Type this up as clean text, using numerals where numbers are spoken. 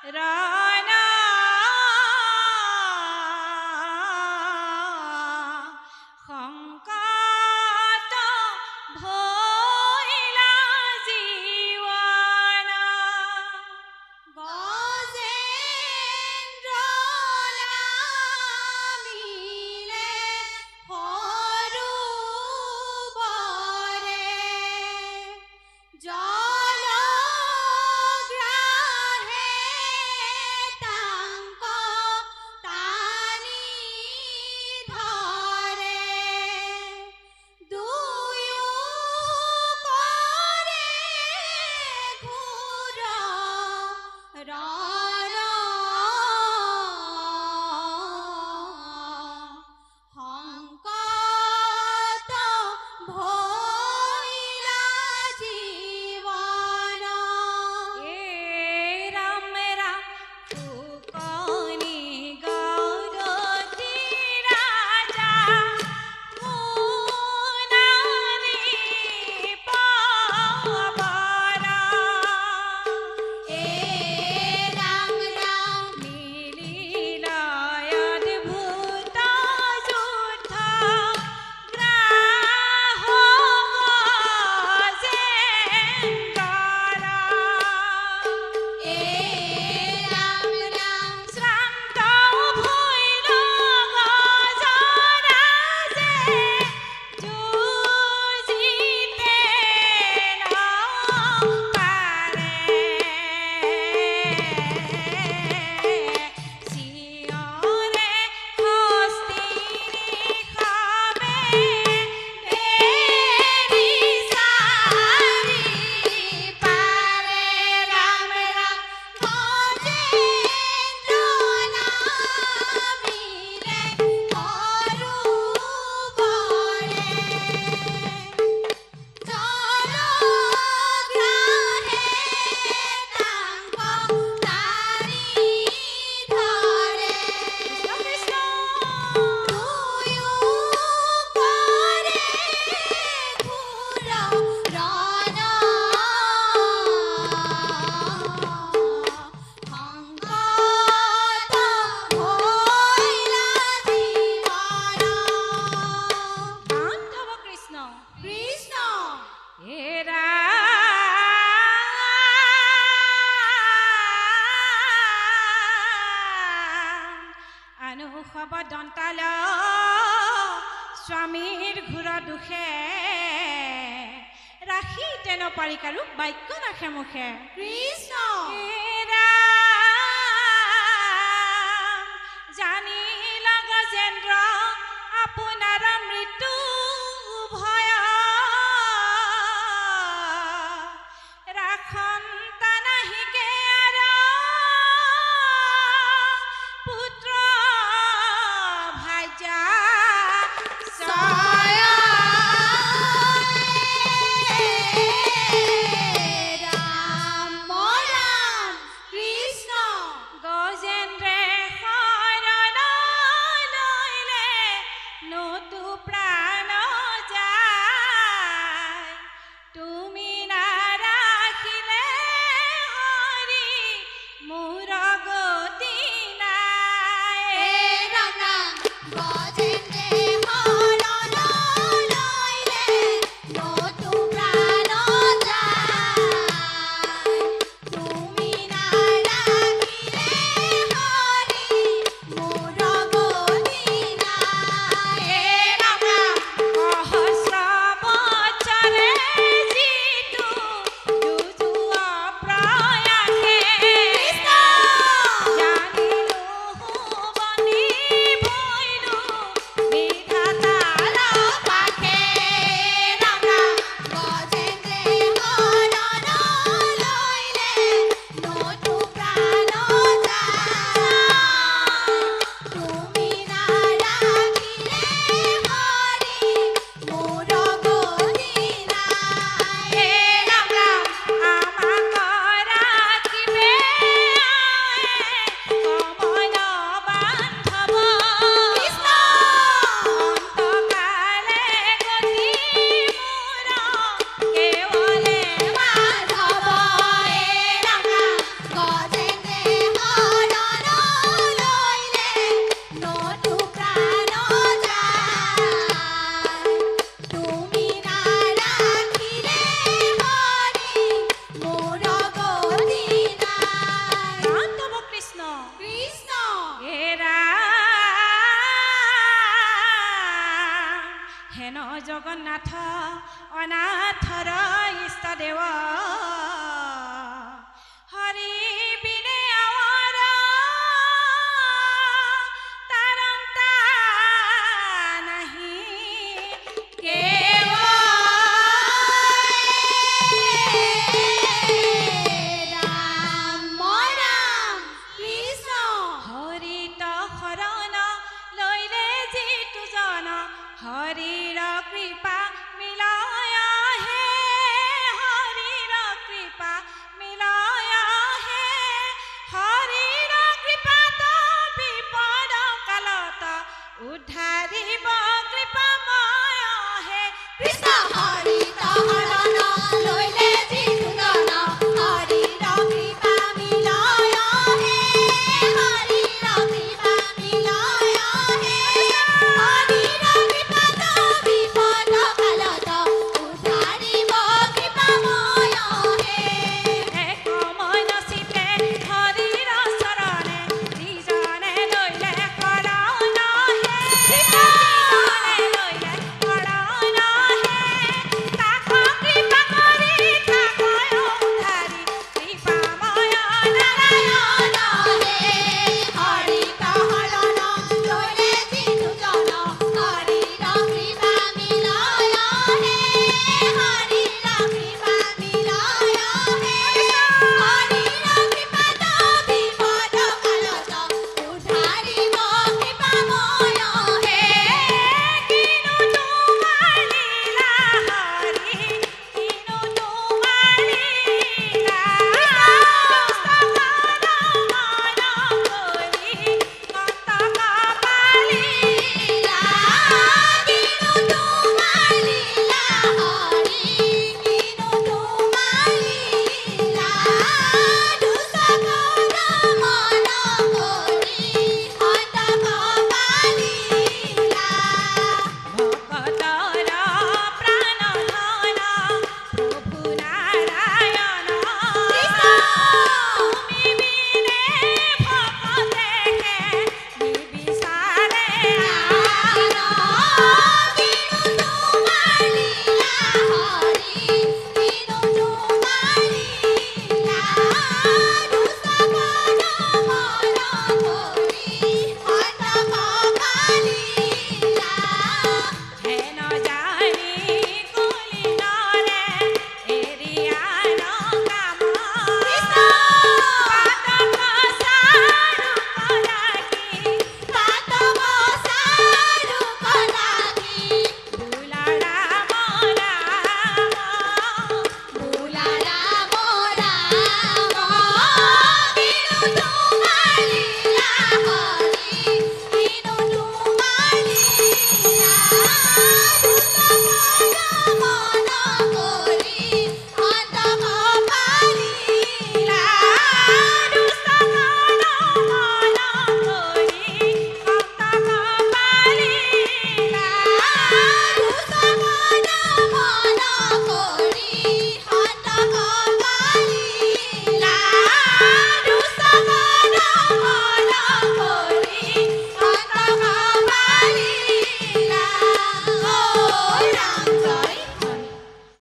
ৰণ সংকট ভইলা জীবন গজেন্দ্ৰ নামিলে সৰুবৰে জলগ্ৰাহে তাংক টানি ধৰে দুয়ো কৰে ঘূৰ ৰণৰ সংকট ভইলা জীবন এ রাম রাম ফুকনি গৌরতী রাজা মুনানি পাবরা এ রাম রাম মিলিলয় অদ্ভুত যুদ্ধ গ্রাহ গজেন্দ্র এ রাম রাম শ্রান্ত ভৈল গজরাজে যুজিতে নপারে শিয়রে হস্তিনী খাবে বেরি সারি পারে রাম রাম গজেন্দ্র নামিলে সৰুবৰে জলগ্ৰাহে তাংক টানি ধৰে কৃষ্ণ দুয়ো কৰে ঘূৰ ৰণ সংকট ভইলা জীবন বান্ধৱ কৃষ্ণ কৃষ্ণ এৰা আনুষব দন্তাল স্বামীৰ ঘূৰ দুখে ৰাখি তেন পাৰি কাৰো বাক্য নাখে মুখে কৃষ্ণ এৰা জানিল গজেন্দ্ৰ আপোনাৰ মৃত্যু ভয় ৰাখন তানাহিকে আৰু পুত্ৰ ভাজা জয় ৰাম ৰাম কৃষ্ণ গজেন্দ্ৰে শৰণ লইলে নতু প্ৰাণ শৰণ লৈ